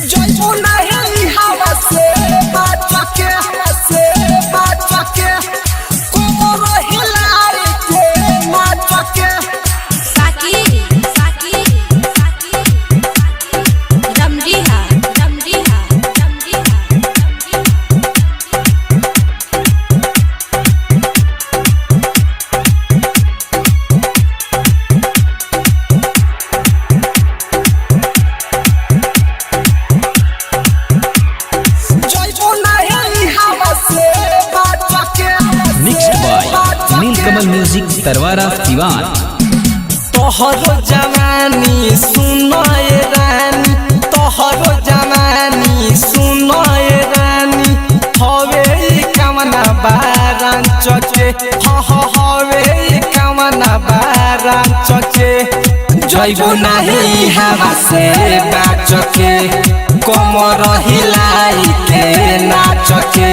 जइबो नहीं हवा से बाचके कोमर हिलाए के नाचके साकी रमडीहा नीलकमल म्यूजिक तरवारा सिवान। तोहरो जवानी सुनाए रानी, तोहरो जवानी सुनाए रानी, हवे कमना बारान चके हवे कमना बारान चके जइबो नहीं हवा से बाचके कोमर हिलाई के नाचके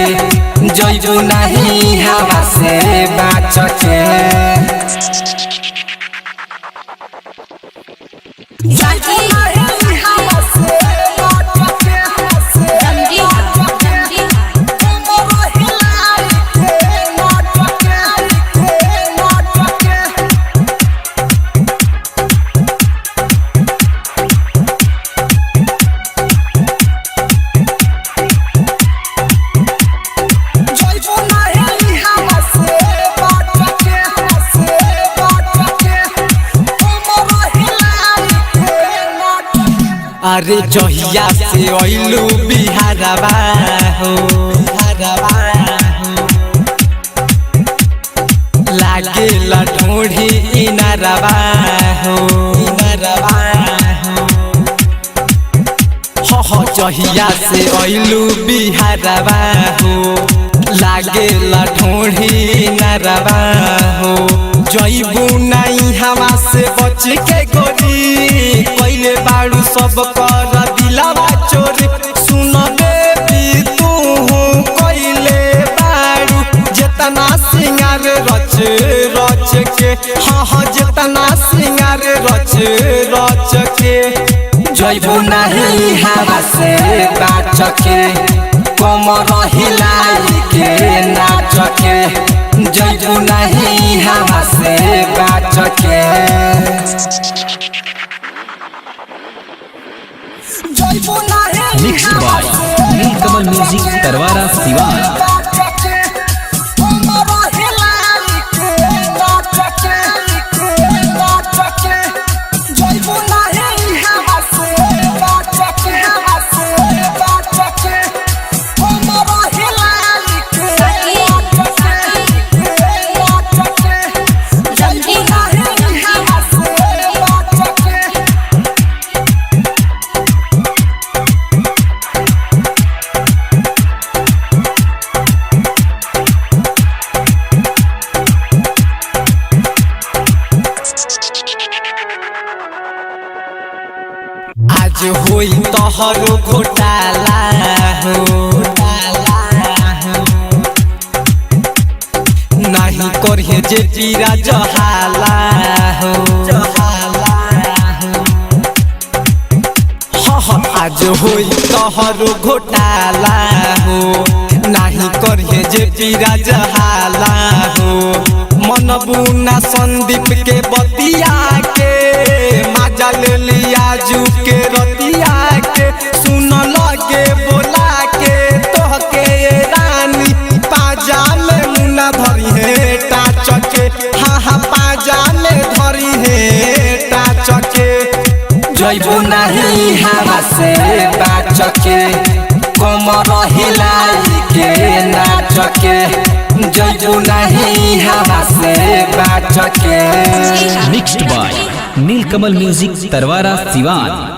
जइबो नहीं हवा से बाचके साकी हवा से बाचके रमडीहा कोमर हिलाई के नाचके जइबो नहीं हवा से बाचके कोमर हिलाई के नाचके। अरे जहिया से अइलू बिहारवा हो लागे लढोढ़ी इनारवा हो जहिया से अइलू बिहारवा हो लागे लढोढ़ी इनारवा हो जइबू नहीं हवा से बच के गोरी कइले बाड़ू सब कर दिलावा चोरी सुन बेबी तू कइले बाड़ू जेतना सिंगार रच के जेतना सिंगार रच के जइबू नहीं हवा से बाचके कोमर हिलाई के नाचके जइबू नहीं हवा से बाचके जइबू नहीं mixed by Neelkamal music Tarwara Siwan. कोमर हिलाई के नाचके जइबू नहीं हवा से बाचके कोमर हिलाई के नाचके जइबू नहीं हवा से बाचके। आज होई तोहरो घोटाला हो नहीं करिए जे पीरा जहाला हो आज होई तोहरो घोटाला हो नहीं करिए जे पीरा जहाला हो मनबू ना संदीप के बतिया के माजा ले लिया जू के रतिया के सुन लगे बोला के तोहके रानी पाजा में मुना धरी है टाचके पाजा में धरी है टाचके जइबू नहीं हवा से बाचके कोमर हिलाई के नाचके जइबू नहीं हवा से बाचके। Mixed by Neelkamal music Tarwara Siwan.